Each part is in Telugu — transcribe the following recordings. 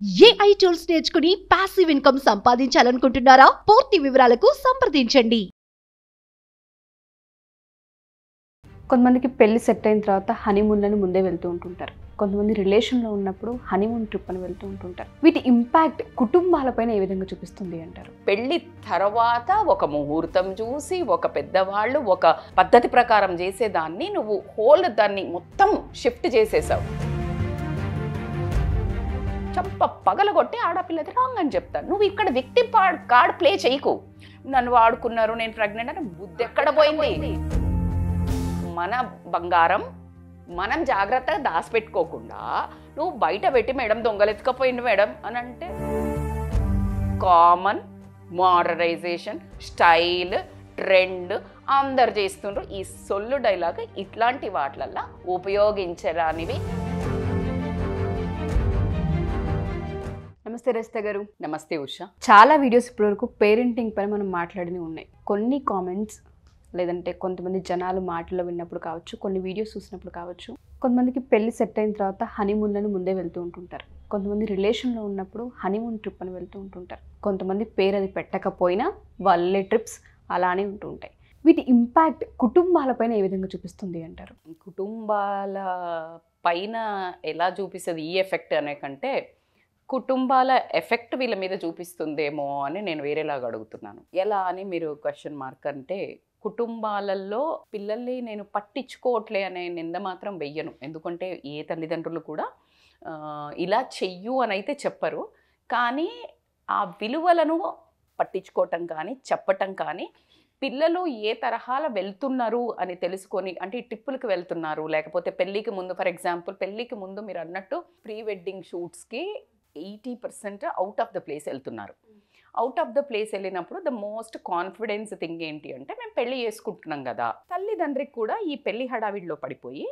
ఏఐ టూల్స్ నేర్చుకుని పాసివ్ ఇన్కమ్ సంపాదించాలనుకుంటున్నారా? పూర్తి వివరాలకు సంప్రదించండి. కొంతమందికి పెళ్లి సెట్ అయిన తర్వాత హనీమూన్లను ముందే వెళ్తూ ఉంటుంటారు. కొంతమంది రిలేషన్లో ఉన్నప్పుడు హనీమూన్ ట్రిప్ అని వెళ్తూ ఉంటుంటారు. వీటి ఇంపాక్ట్ కుటుంబాలపైన ఏ విధంగా చూపిస్తుంది అంటారు? పెళ్లి తర్వాత ఒక ముహూర్తం చూసి ఒక పెద్దవాళ్ళు ఒక పద్ధతి ప్రకారం చేసేదాన్ని నువ్వు దాన్ని మొత్తం షిఫ్ట్ చేసేసావు. చంప పగలగొట్టి ఆడపిల్లది రాంగ్ అని చెప్తాను. నువ్వు ఇక్కడ విక్టిమ్ కార్డ్ ప్లే చేయకు. నన్ను వాడుకున్నారు, నేను ప్రెగ్నెంట్ అని బుద్ధి ఎక్కడ పోయింది? మన బంగారం మనం జాగ్రత్తగా దాచిపెట్టుకోకుండా నువ్వు బయట పెట్టి మేడం దొంగలెత్తుకపోయింది మేడం అని అంటే కామన్ మోడర్నైజేషన్ స్టైల్ ట్రెండ్ అందరు చేస్తుండ్రు. ఈ సొల్లు డైలాగ్ ఇట్లాంటి వాటిలల్లో ఉపయోగించరానివి. నమస్తే రజిత గారు. నమస్తే ఉష. చాలా వీడియోస్ ఇప్పటివరకు పేరెంటింగ్ పైన మనం మాట్లాడినవి ఉన్నాయి. కొన్ని కామెంట్స్ లేదంటే కొంతమంది జనాలు మాటలు విన్నప్పుడు కావచ్చు, కొన్ని వీడియోస్ చూసినప్పుడు కావచ్చు, కొంతమందికి పెళ్లి సెట్ అయిన తర్వాత హనీమూన్లను ముందే వెళ్తూ ఉంటుంటారు. కొంతమంది రిలేషన్లో ఉన్నప్పుడు హనీమూన్ ట్రిప్ అని వెళ్తూ ఉంటుంటారు. కొంతమంది పేరు అది పెట్టకపోయినా వాళ్ళే ట్రిప్స్ అలానే ఉంటూ ఉంటాయి. వీటి ఇంపాక్ట్ కుటుంబాలపైన ఏ విధంగా చూపిస్తుంది అంటారు? కుటుంబాల పైన ఎలా చూపిస్తుంది ఈ ఎఫెక్ట్ అనే కంటే కుటుంబాల ఎఫెక్ట్ వీళ్ళ మీద చూపిస్తుందేమో అని నేను వేరేలాగా అడుగుతున్నాను. ఎలా అని మీరు క్వశ్చన్ మార్క్ అంటే, కుటుంబాలలో పిల్లల్ని నేను పట్టించుకోవట్లే అనే నింద మాత్రం వెయ్యను. ఎందుకంటే ఏ తల్లిదండ్రులు కూడా ఇలా చెయ్యు అని అయితే చెప్పరు. కానీ ఆ విలువలను పట్టించుకోవటం కానీ చెప్పటం కానీ, పిల్లలు ఏ తరహాల వెళ్తున్నారు అని తెలుసుకొని, అంటే ఈ ట్రిప్పులకు వెళ్తున్నారు లేకపోతే పెళ్ళికి ముందు, ఫర్ ఎగ్జాంపుల్ పెళ్ళికి ముందు మీరు అన్నట్టు ప్రీ వెడ్డింగ్ షూట్స్కి 80% అవుట్ ఆఫ్ ద ప్లేస్ వెళ్తున్నారు. అవుట్ ఆఫ్ ద ప్లేస్ వెళ్ళినప్పుడు ద మోస్ట్ కాన్ఫిడెన్స్ థింగ్ ఏంటి అంటే, మేము పెళ్ళి చేసుకుంటున్నాం కదా. తల్లిదండ్రికి కూడా ఈ పెళ్లి హడావిడిలో పడిపోయి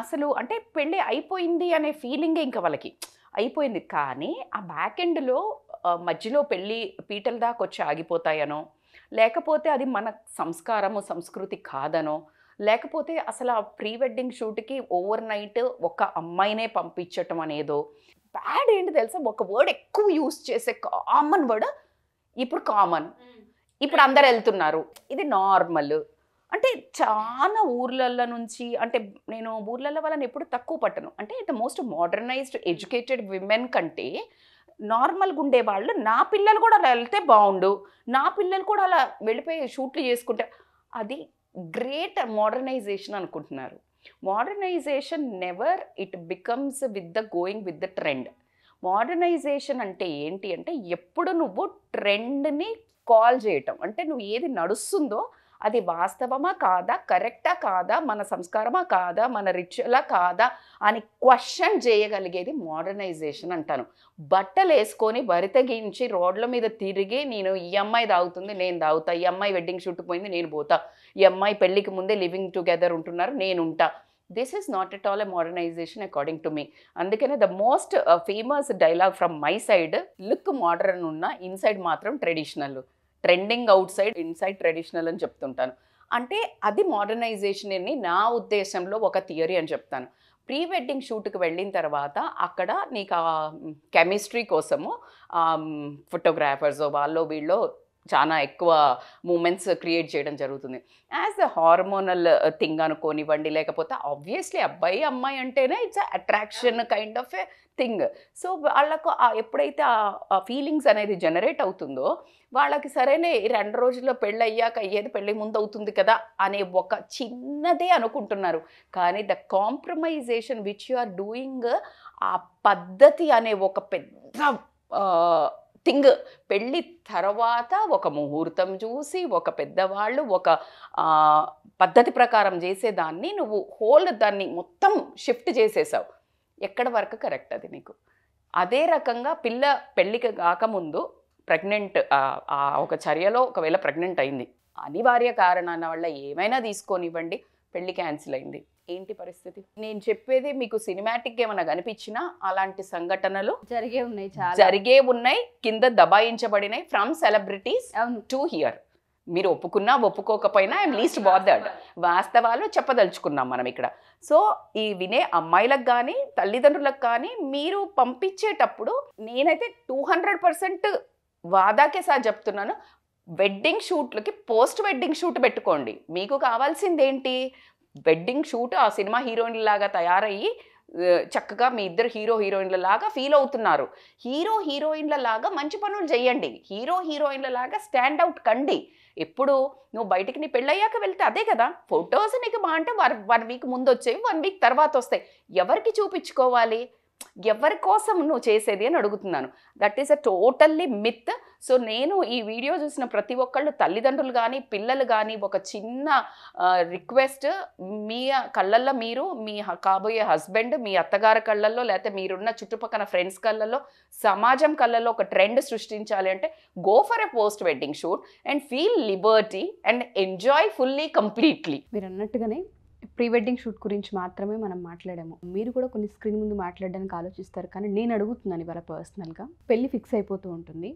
అసలు అంటే పెళ్ళి అయిపోయింది అనే ఫీలింగే ఇంకా వాళ్ళకి అయిపోయింది. కానీ ఆ బ్యాక్ ఎండ్లో మధ్యలో పెళ్ళి పీటల దాకా వచ్చి ఆగిపోతాయనో, లేకపోతే అది మన సంస్కారము సంస్కృతి కాదనో, లేకపోతే అసలు ఆ ప్రీ వెడ్డింగ్ షూట్కి ఓవర్ నైట్ ఒక అమ్మాయినే పంపించటం అనేదో. బ్యాడ్ ఏంటి తెలుసా, ఒక వర్డ్ ఎక్కువ యూస్ చేసే కామన్ వర్డ్ ఇప్పుడు అందరు వెళ్తున్నారు, ఇది నార్మల్. అంటే చాలా ఊర్లల్లో నుంచి, అంటే నేను ఊర్లలో వాళ్ళని ఎప్పుడు తక్కువ పట్టను. అంటే the most modernised educated women కంటే నార్మల్గా ఉండేవాళ్ళు, నా పిల్లలు కూడా అలా వెళ్తే బాగుండు, నా పిల్లలు కూడా అలా వెళ్ళిపోయి షూట్లు చేసుకుంటే, అది గ్రేట్ మోడర్నైజేషన్ అనుకుంటున్నారు. Modernisation never it becomes with the going with the trend. Modernisation అంటే ఏంటి అంటే, ఎప్పుడు నువ్వు ట్రెండ్ని కాల్ చేయటం, అంటే నువ్వు ఏది నడుస్తుందో అది వాస్తవమా కాదా, కరెక్టా కాదా, మన సంస్కారమా కాదా, మన రిచువలా కాదా అని క్వశ్చన్ చేయగలిగేది మోడర్నైజేషన్ అంటాను. బట్టలు వేసుకొని బరితెగించి రోడ్ల మీద తిరిగి, నేను ఈ అమ్మాయి తాగుతుంది నేను తాగుతా, ఈ అమ్మాయి వెడ్డింగ్ షూట్కి పోయింది నేను పోతా, ఈ అమ్మాయి పెళ్ళికి ముందే లివింగ్ టుగెదర్ ఉంటున్నారు నేను ఉంటా. This is not at all a modernization according to me. అందుకనే the most famous dialogue from my side, look modern ఉన్న ఇన్సైడ్ మాత్రం traditional, trending out side inside traditional అని చెప్తుంటాను. అంటే అది మోడర్నైజేషన్ అని నా ఉద్దేశంలో ఒక థియరీ అని చెప్తాను. ప్రీ వెడ్డింగ్ షూట్కి వెళ్ళిన తర్వాత అక్కడ నీకు ఆ కెమిస్ట్రీ కోసము ఫోటోగ్రాఫర్స్ వాళ్ళు వీళ్ళు చాలా ఎక్కువ మూమెంట్స్ క్రియేట్ చేయడం జరుగుతుంది. యాజ్ ద హార్మోనల్ థింగ్ అనుకోనివ్వండి, లేకపోతే ఆబ్వియస్లీ అబ్బాయి అమ్మాయి అంటేనే it's attraction kind of a thing. So వాళ్ళకు ఎప్పుడైతే ఆ ఫీలింగ్స్ అనేది జనరేట్ అవుతుందో, వాళ్ళకి సరైన 2 రోజుల్లో పెళ్ళి అయ్యాక అయ్యేది పెళ్ళి ముందు అవుతుంది కదా అనే ఒక చిన్నదే అనుకుంటున్నారు. కానీ the compromisation which you are doing, ఆ పద్ధతి అనే ఒక పెద్ద థింగ్, పెళ్ళి తర్వాత ఒక ముహూర్తం చూసి ఒక పెద్దవాళ్ళు ఒక పద్ధతి ప్రకారం చేసేదాన్ని నువ్వు దాన్ని మొత్తం షిఫ్ట్ చేసేసావు. ఎక్కడ వరకు కరెక్ట్ అది నీకు? అదే రకంగా పెళ్ళికి కాకముందు ప్రెగ్నెంట్ ఒక చర్యలో ఒకవేళ ప్రెగ్నెంట్ అయింది, అనివార్య కారణాల వల్ల ఏమైనా తీసుకొనివ్వండి, పెళ్ళి క్యాన్సిల్ అయింది, ఏంటి పరిస్థితి? నేను చెప్పేది మీకు సినిమాటిక్ ఏమైనా కనిపించినా అలాంటి సంఘటనలు జరిగే ఉన్నాయి, కింద దబాయించబడినాయి ఫ్రమ్ సెలబ్రిటీస్ టు హియర్. మీరు ఒప్పుకున్నా ఒప్పుకోకపోయినా ఐఎమ్ లీస్ట్ బాదర్డ్. వాస్తవాలు చెప్పదలుచుకున్నాం మనం ఇక్కడ. సో ఈ వినే అమ్మాయిలకు కానీ తల్లిదండ్రులకు కానీ మీరు పంపించేటప్పుడు నేనైతే 200% వాదాకే సార్ చెప్తున్నాను, వెడ్డింగ్ షూట్లకి పోస్ట్ వెడ్డింగ్ షూట్ పెట్టుకోండి. మీకు కావాల్సింది ఏంటి? వెడ్డింగ్ షూట్ ఆ సినిమా హీరోయిన్ లాగా తయారయ్యి చక్కగా మీ ఇద్దరు హీరో హీరోయిన్ల లాగా ఫీల్ అవుతున్నారు. హీరో హీరోయిన్ల లాగా మంచి పనులు చేయండి. హీరో హీరోయిన్ల లాగా స్టాండ్ అవుట్ కండి. ఎప్పుడు నువ్వు బయటికి నీ పెళ్ళయ్యాక వెళ్తే అదే కదా, ఫొటోస్ నీకు మా అంటే 1 వీక్ ముందు వచ్చేవి, 1 వీక్ తర్వాత వస్తాయి. ఎవరికి చూపించుకోవాలి? ఎవరి కోసం నువ్వు చేసేది అని అడుగుతున్నాను. That is a totally myth. So నేను ఈ వీడియో చూసిన ప్రతి ఒక్కళ్ళు తల్లిదండ్రులు కానీ పిల్లలు కానీ ఒక చిన్న రిక్వెస్ట్, మీ కళ్ళల్లో మీరు మీ కాబోయే హస్బెండ్, మీ అత్తగారి కళ్ళల్లో, లేకపోతే మీరున్న చుట్టుపక్కల ఫ్రెండ్స్ కళ్ళల్లో, సమాజం కళ్ళల్లో ఒక ట్రెండ్ సృష్టించాలి అంటే go for a post wedding shoot and feel Liberty and enjoy fully completely. మీరు అన్నట్టుగానే ప్రీ వెడ్డింగ్ షూట్ గురించి మాత్రమే మనం మాట్లాడాము. మీరు కూడా కొన్ని స్క్రీన్ ముందు మాట్లాడడానికి ఆలోచిస్తారు, కానీ నేను అడుగుతున్నాను ఇవాళ పర్సనల్గా. పెళ్ళి ఫిక్స్ అయిపోతూ ఉంటుంది,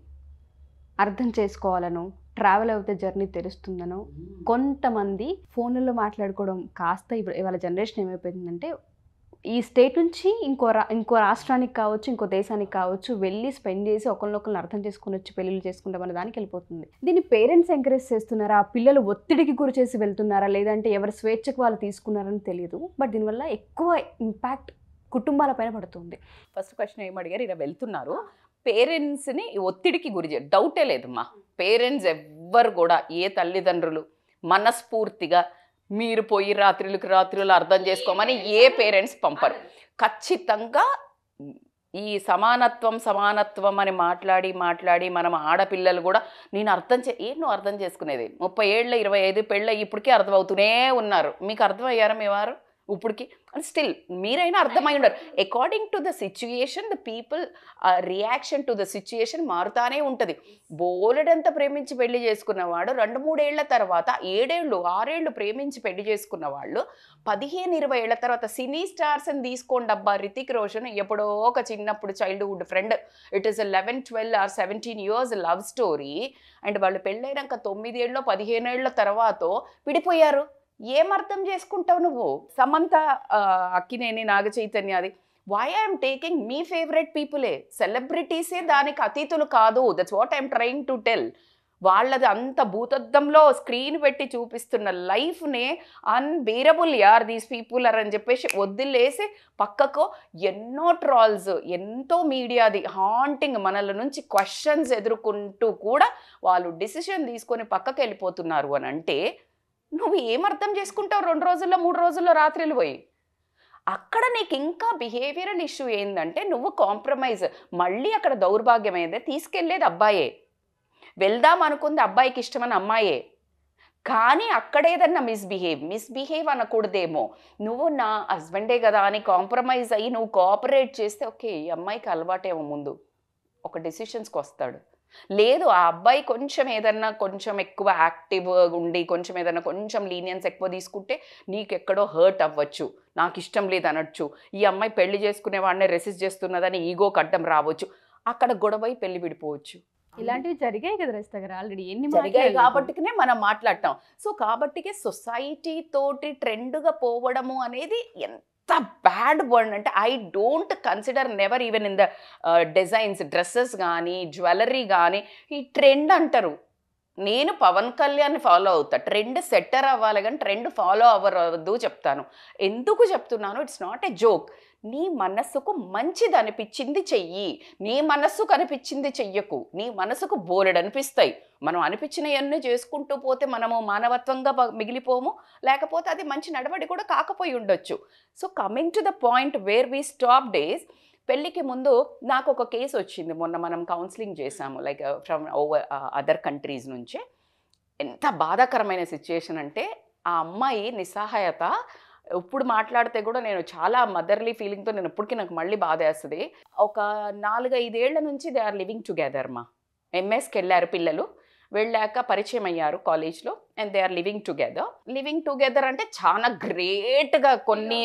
అర్థం చేసుకోవాలనో ట్రావెల్ అవుతే జర్నీ తెలుస్తుందనో కొంతమంది ఫోన్లలో మాట్లాడుకోవడం కాస్త ఇవాళ జనరేషన్ ఏమైపోయిందంటే ఈ స్టేట్ నుంచి ఇంకో రాష్ట్రానికి కావచ్చు, ఇంకో దేశానికి కావచ్చు వెళ్ళి స్పెండ్ చేసి ఒకరినొకరిని అర్థం చేసుకుని వచ్చి పెళ్ళిళ్ళు చేసుకుంటామన్న దానికి వెళ్ళిపోతుంది. దీన్ని పేరెంట్స్ ఎంకరేజ్ చేస్తున్నారా, పిల్లలు ఒత్తిడికి గురి చేసి వెళ్తున్నారా, లేదంటే ఎవరి స్వేచ్ఛకు వాళ్ళు తీసుకున్నారని తెలియదు. బట్ దీనివల్ల ఎక్కువ ఇంపాక్ట్ కుటుంబాల పైన పడుతుంది. ఫస్ట్ క్వశ్చన్ ఏమడిగారు, ఇలా వెళ్తున్నారు పేరెంట్స్ని ఒత్తిడికి గురి చేయ డౌటే లేదమ్మా. పేరెంట్స్ ఎవ్వరు కూడా ఏ తల్లిదండ్రులు మనస్ఫూర్తిగా మీరు పోయి రాత్రులు అర్థం చేసుకోమని ఏ పేరెంట్స్ పంపరు. ఖచ్చితంగా ఈ సమానత్వం అని మాట్లాడి మనం ఆడపిల్లలు కూడా నేను నువ్వు అర్థం చేసుకునేది 30 ఏళ్ళ 25 పెళ్ళ ఇప్పటికీ అర్థమవుతూనే ఉన్నారు. మీకు అర్థమయ్యారా మీ వారు ఇప్పటికి? స్టిల్ మీరైనా అర్థమై ఉండరు. According to the situation the people reaction to the situation మారుతానే ఉంటుంది. బోలెడంత ప్రేమించి పెళ్లి చేసుకున్నవాడు 2-3 ఏళ్ల తర్వాత 7 ఏళ్ళు 6 ఏళ్ళు ప్రేమించి పెళ్లి చేసుకున్న వాళ్ళు 15-20 ఏళ్ల తర్వాత సినీ స్టార్స్ని తీసుకోండి అబ్బా. రితిక్ రోషన్ ఎప్పుడో ఒక చిన్నప్పుడు childhood friend, it is 11, 12 or 17 years love story. And వాళ్ళు పెళ్ళైనాక 9 ఏళ్ళలో 15 ఏళ్ల తర్వాత విడిపోయారు. ఏం అర్థం చేసుకుంటావు నువ్వు? సమంత, అక్కినేని, నాగ చైతన్యది. వై ఐఎమ్ టేకింగ్ మీ ఫేవరెట్ పీపులే, సెలబ్రిటీసే దానికి అతీతులు కాదు. That's what I'm trying to tell. వాళ్ళది అంత భూతద్దంలో స్క్రీన్ పెట్టి చూపిస్తున్న లైఫ్నే అన్బేరబుల్ యార్ దీస్ పీపుల్ ఆర్ అని చెప్పేసి వదిలేసి పక్కకు ఎన్నో ట్రాల్స్, ఎంతో మీడియాది హాంటింగ్ మనల నుంచి క్వశ్చన్స్ ఎదుర్కొంటూ కూడా వాళ్ళు డిసిషన్ తీసుకొని పక్కకి వెళ్ళిపోతున్నారు అని అంటే నువ్వు ఏం అర్థం చేసుకుంటావు? 2 రోజుల్లో 3 రోజుల్లో రాత్రులు పోయి అక్కడ నీకు ఇంకా బిహేవియరల్ ఇష్యూ ఏంటంటే నువ్వు కాంప్రమైజ్. మళ్ళీ అక్కడ దౌర్భాగ్యం ఏదే, తీసుకెళ్లేది అబ్బాయే, వెళ్దాం అనుకుంది అబ్బాయికి ఇష్టమైన అమ్మాయే, కానీ అక్కడేదన్నా మిస్బిహేవ్ అనకూడదేమో. నువ్వు నా హస్బెండే కదా అని కాంప్రమైజ్ అయ్యి నువ్వు కోఆపరేట్ చేస్తే ఓకే, ఈ అమ్మాయికి అలవాటేమో ముందు ఒక డెసిషన్స్కి వస్తాడు. లేదు ఆ అబ్బాయి కొంచెం ఎక్కువ యాక్టివ్ ఉండి కొంచెం లీనియన్స్ ఎక్కువ తీసుకుంటే నీకు ఎక్కడో హర్ట్ అవ్వచ్చు, నాకు ఇష్టం లేదు అనొచ్చు. ఈ అమ్మాయి పెళ్లి చేసుకునే వాడినే రెసిస్ట్ చేస్తున్నదని ఈగోకి అడ్డం రావచ్చు. అక్కడ గొడవై పెళ్లి విడిపోవచ్చు. ఇలాంటివి జరిగాయి కదా రజిత గారు, ఆల్రెడీ ఎన్ని జరిగాయి కాబట్టినే మనం మాట్లాడతాం. సో కాబట్టికే సొసైటీ తోటి ట్రెండ్గా పోవడము అనేది ఎంత బ్యాడ్ వర్డ్ అంటే I don't consider never even in the designs, dresses కానీ జ్యువెలరీ కానీ ఈ ట్రెండ్ అంటారు. నేను పవన్ కళ్యాణ్ని ఫాలో అవుతా, ట్రెండ్ సెట్టర్ అవ్వాలి కానీ ట్రెండ్ ఫాలో అవ్వద్దు చెప్తాను. ఎందుకు చెప్తున్నాను? It's not a joke. నీ మనస్సుకు మంచిది అనిపించింది చెయ్యి, నీ మనస్సుకు అనిపించింది చెయ్యకు. నీ మనసుకు బోలెడు అనిపిస్తాయి, మనం అనిపించినవన్నీ చేసుకుంటూ పోతే మనము మానవత్వంగా మిగిలిపోము, లేకపోతే అది మంచి నడవడి కూడా కాకపోయి ఉండొచ్చు. So coming to the point where we stop days, పెళ్ళికి ముందు నాకు ఒక కేసు వచ్చింది. మొన్న మనం కౌన్సిలింగ్ చేసాము లైక్ ఫ్రమ్ అదర్ కంట్రీస్ నుంచే. ఎంత బాధాకరమైన సిచ్యుయేషన్ అంటే ఆ అమ్మాయి నిస్సహాయత. ఇప్పుడు మాట్లాడితే కూడా నేను చాలా మదర్లీ ఫీలింగ్తో నేను ఇప్పటికీ నాకు మళ్ళీ బాధ వేస్తుంది. ఒక 4-5 ఏళ్ల నుంచి దే ఆర్ లివింగ్ టుగెదర్. ఎంఎస్కి వెళ్ళారు పిల్లలు, వెళ్ళాక పరిచయం అయ్యారు కాలేజ్లో and they are living together అంటే చాలా గ్రేట్గా, కొన్ని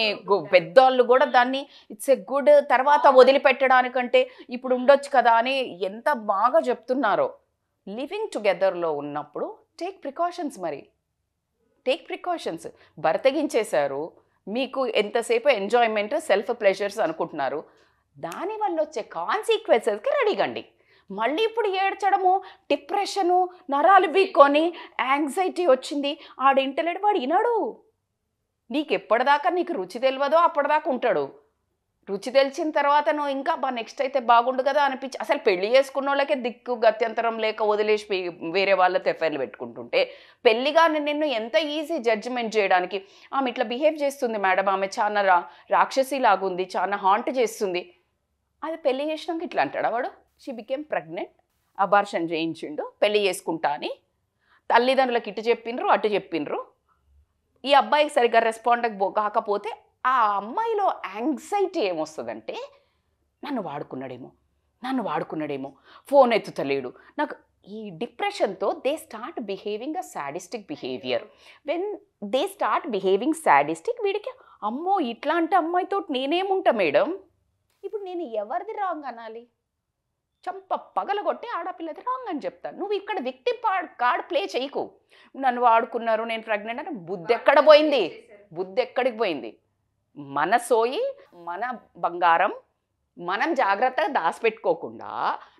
పెద్దవాళ్ళు కూడా దాన్ని ఇట్స్ ఎ గుడ్ తర్వాత వదిలిపెట్టడానికంటే ఇప్పుడు ఉండొచ్చు కదా అని ఎంత బాగా చెప్తున్నారో. లివింగ్ టుగెదర్లో ఉన్నప్పుడు టేక్ ప్రికాషన్స్, మరి టేక్ ప్రికాషన్స్. బరతగించేశారు, మీకు ఎంతసేపు ఎంజాయ్మెంట్ సెల్ఫ్ ప్లెజర్స్ అనుకుంటున్నారు, దానివల్ల వచ్చే కాన్సిక్వెన్సెస్కి రెడీగండి. మళ్ళీ ఇప్పుడు ఏడ్చడము, డిప్రెషను, నరాలు బీక్కొని యాంగ్జైటీ వచ్చింది, ఆడింటలేడు, వాడు వినడు. నీకు ఎప్పటిదాకా నీకు రుచి తెలియదో అప్పటిదాకా ఉంటాడు. రుచి తెలిసిన తర్వాత నువ్వు ఇంకా నెక్స్ట్ అయితే బాగుండు కదా అనిపించి, అసలు పెళ్లి చేసుకున్న వాళ్ళకే దిక్కు గత్యంతరం లేక వదిలేసి వేరే వాళ్ళతో ఎఫ్ఐఆర్లు పెట్టుకుంటుంటే, పెళ్లిగా నిన్ను ఎంత ఈజీ జడ్జిమెంట్ చేయడానికి, ఆమె ఇట్లా బిహేవ్ చేస్తుంది మేడం, ఆమె చాలా రాక్షసి లాగుంది, చాలా హాంట్ చేస్తుంది, అది పెళ్లి చేసినాక ఇట్లా అంటాడా వాడు? షీ బికేమ్ ప్రెగ్నెంట్, అబార్షన్ చేయించిండు, పెళ్లి చేసుకుంటా అని తల్లిదండ్రులకు ఇటు చెప్పిండ్రు అటు చెప్పిండ్రు. ఈ అబ్బాయికి సరిగ్గా రెస్పాండ్ కాకపోతే ఆ అమ్మాయిలో యాంగ్జైటీ ఏమొస్తుందంటే, నన్ను వాడుకున్నాడేమో, ఫోన్ ఎత్తుతలేడు నాకు. ఈ డిప్రెషన్తో they start behaving a sadistic behaviour. When they start behaving sadistic, వీడికి అమ్మో ఇట్లాంటి అమ్మాయితో నేనేముంటా మేడం, ఇప్పుడు నేను ఎవరిది రాంగ్ అనాలి? చంప పగలగొట్టి ఆడపిల్లది రాంగ్ అని చెప్తాను. నువ్వు ఇక్కడ విక్టిమ్ కార్డ్ ప్లే చేయకు. నన్ను వాడుకున్నారు, నేను ప్రెగ్నెంట్ అని. బుద్ధి ఎక్కడికి పోయింది? మన సోయి, మన బంగారం మనం జాగ్రత్తగా దాచిపెట్టుకోకుండా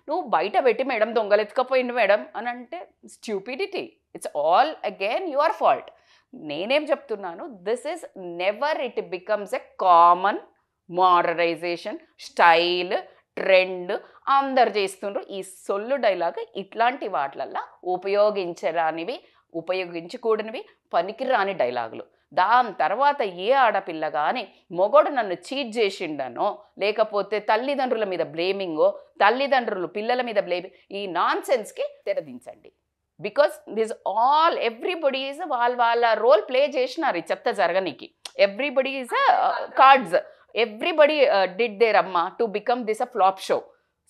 నువ్వు బయట పెట్టి మేడం దొంగలెత్తుకపోయింది మేడం అని అంటే stupidity. It's all again your fault. నేనేం చెప్తున్నాను, this is never it becomes a common modernization, style, trend అందరు చేస్తుండ్రు. ఈ సొల్లు డైలాగ్ ఇట్లాంటి వాటిలల్లో ఉపయోగించకూడనివి, పనికిరాని డైలాగులు. దాని తర్వాత ఏ ఆడపిల్ల కానీ మొగోడు నన్ను చీట్ చేసిండనో, లేకపోతే తల్లిదండ్రుల మీద బ్లేమింగో, తల్లిదండ్రులు పిల్లల మీద బ్లేమింగ్, ఈ నాన్ సెన్స్కి తెరదించండి. Because this all everybody is వాళ్ళ రోల్ ప్లే చేసినారు ఈ చెత్త జరగనికి. Everybody is cards, everybody did their అమ్మ to become this a flop show.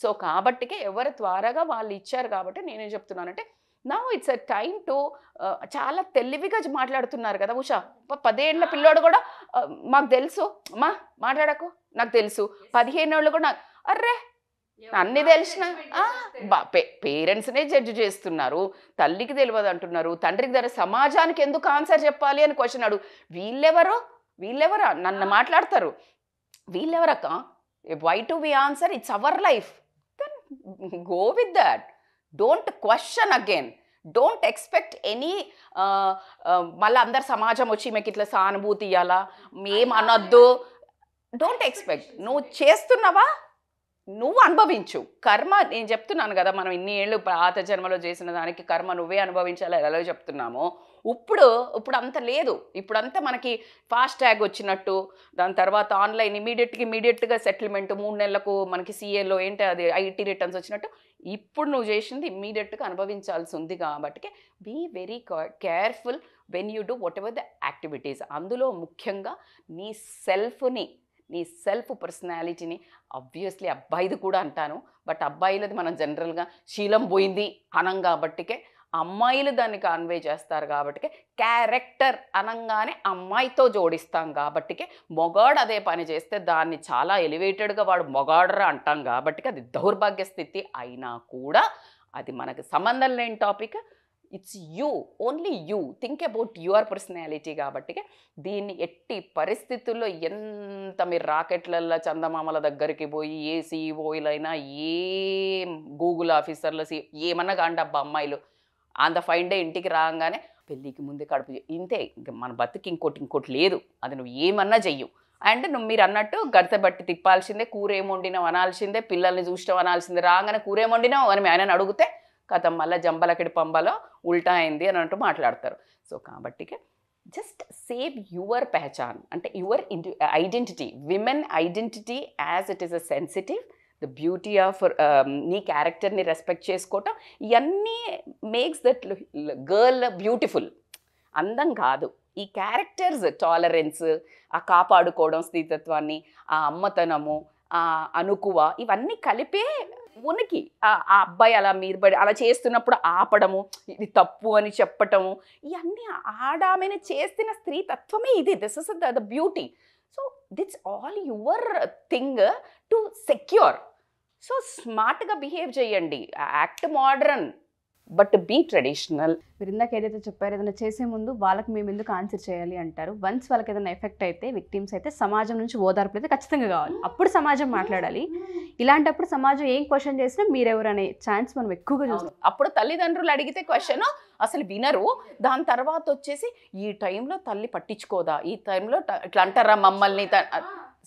So కాబట్టికే ఎవరు త్వరగా వాళ్ళు ఇచ్చారు కాబట్టి నేనేం చెప్తున్నానంటే, now it's a time to, చాలా తెలివిగా మాట్లాడుతున్నారు కదా ఉషా. 10 ఏళ్ళ పిల్లోడు కూడా మాకు తెలుసు అమ్మా మాట్లాడకు, నాకు తెలుసు. 15 ఏళ్ళు కూడా అర్రే అన్నీ తెలిసిన పేరెంట్స్నే జడ్జి చేస్తున్నారు, తల్లికి తెలియదు అంటున్నారు, తండ్రికి తెలియదు, సమాజానికి ఎందుకు ఆన్సర్ చెప్పాలి అని క్వశ్చన్ అడుగు. వీళ్ళెవరా నన్ను మాట్లాడతారు? వీళ్ళెవరక్క? Why to we answer? It's our life, then go with that. Don't question again, don't expect any. మళ్ళీ అందరు సమాజం వచ్చి మీకు ఇట్లా సానుభూతి ఇవ్వాలా, ఏం అనొద్దు. Don't expect. నువ్వు చేస్తున్నావా, నువ్వు అనుభవించు. కర్మ నేను చెప్తున్నాను కదా, మనం ఇన్ని ఏళ్ళు పాత జన్మలో చేసిన దానికి కర్మ నువ్వే అనుభవించాలి ఎలా చెప్తున్నామో. ఇప్పుడు అంత లేదు. ఇప్పుడంతా మనకి ఫాస్ట్ ట్యాగ్ వచ్చినట్టు, దాని తర్వాత ఆన్లైన్ ఇమీడియట్గా సెటిల్మెంట్, 3 నెలలకు మనకి సీఏలో ఏంటి అది ఐటీ రిటర్న్స్ వచ్చినట్టు. ఇప్పుడు నువ్వు చేసింది ఇమీడియట్గా అనుభవించాల్సి ఉంది కాబట్టి be very careful when you do whatever the activities. అందులో ముఖ్యంగా నీ సెల్ఫ్ పర్సనాలిటీని, ఆబ్వియస్లీ అబ్బాయిది కూడా అంటాను, బట్ అబ్బాయిలది మనం జనరల్గా శీలం పోయింది అనం కాబట్టికే, అమ్మాయిలు దాన్ని కన్వే చేస్తారు కాబట్టికే, క్యారెక్టర్ అనంగానే అమ్మాయితో జోడిస్తాం కాబట్టికే, మొగాడు అదే పని చేస్తే దాన్ని చాలా ఎలివేటెడ్గా వాడు మొగాడరా అంటాం కాబట్టికి అది దౌర్భాగ్య స్థితి అయినా కూడా అది మనకు సంబంధం లేని topic. It's you, only you, think about your personality కాబట్టి దీన్ని ఎట్టి పరిస్థితుల్లో ఎంత మీరు రాకెట్లల్లో చందమామల దగ్గరికి పోయి ఏ సీఈఓలైనా, ఏ గూగుల్ ఆఫీసర్ల ఏమన్నా కాండి అబ్బా అమ్మాయిలు ఆన్ ద ఫైన్ డే ఇంటికి రాగానే పెళ్ళికి ముందే కడుపు ఇంతే, ఇంక మన బతుకి ఇంకోటి లేదు. అది నువ్వు ఏమన్నా చెయ్యు. అండ్ మీరు అన్నట్టు గడత బట్టి తిప్పాల్సిందే, కూరేం వండినావు అనాల్సిందే, పిల్లల్ని చూసినావు అనాల్సిందే. రాగానే కూరేం వండినావు అని ఆయనని అడిగితే కథం మళ్ళీ జంబలకిడి పంబలో ఉల్టా అయింది అని అంటూ మాట్లాడతారు. సో కాబట్టి జస్ట్ సేవ్ యువర్ పెహచాన్, అంటే your identity. Women identity as it is a sensitive, the beauty of నీ క్యారెక్టర్ని రెస్పెక్ట్ చేసుకోవటం, ఇవన్నీ మేక్స్ దట్ గర్ల్ బ్యూటిఫుల్. అందం కాదు, ఈ క్యారెక్టర్స్, టాలరెన్స్, ఆ కాపాడుకోవడం, స్థితత్వాన్ని, ఆ అమ్మతనము, ఆ అనుకువ, ఇవన్నీ కలిపే ఉనికి. ఆ అబ్బాయి అలా మీద పడి అలా చేస్తున్నప్పుడు ఆపడము, ఇది తప్పు అని చెప్పటము, ఇవన్నీ ఆడామెను చేస్తున్న స్త్రీ తత్వమే ఇది. This is the beauty. So that's all your thing to secure. So స్మార్ట్గా బిహేవ్ చేయండి, act modern. But be traditional. మీరు ఇందాక ఏదైతే చెప్పారో ఏదైనా చేసే ముందు వాళ్ళకి మేము ఎందుకు ఆన్సర్ చేయాలి అంటారు. వన్స్ వాళ్ళకి ఏదైనా ఎఫెక్ట్ అయితే విక్టిమ్స్ అయితే సమాజం నుంచి ఓదార్పు అయితే ఖచ్చితంగా కావాలి. అప్పుడు సమాజం మాట్లాడాలి. ఇలాంటప్పుడు సమాజం ఏం క్వశ్చన్ చేసినా మీరెవరు అనే ఛాన్స్ మనం ఎక్కువగా చూస్తాం. అప్పుడు తల్లిదండ్రులు అడిగితే క్వశ్చన్ అసలు వినరు. దాని తర్వాత వచ్చేసి ఈ టైంలో తల్లి పట్టించుకోదా, ఈ టైంలో ఇట్లా అంటారా మమ్మల్ని,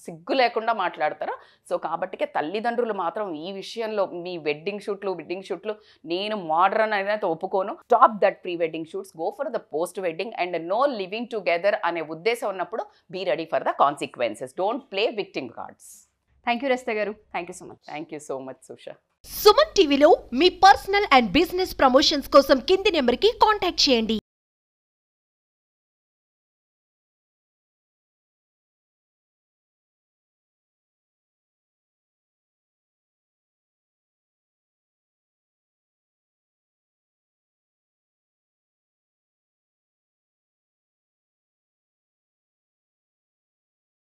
సిగ్గు లేకుండా మాట్లాడతారు. సో కాబట్టికే తల్లిదండ్రులు మాత్రం ఈ విషయంలో మీ వెడ్డింగ్ షూట్లు నేను మోడర్న్ అనేది ఒప్పుకోను. Stop that pre wedding shoots, go for the post wedding and no living together అనే ఉద్దేశం ఉన్నప్పుడు be ready for the consequences. Don't play victim cards. Thank you Rajitha garu. Thank you so much. Thank you so much Susha. Suman టీవీలో మీ పర్సనల్ అండ్ బిజినెస్ ప్రమోషన్స్ కోసం కింది నెంబర్కి కాంటాక్ట్ చేయండి.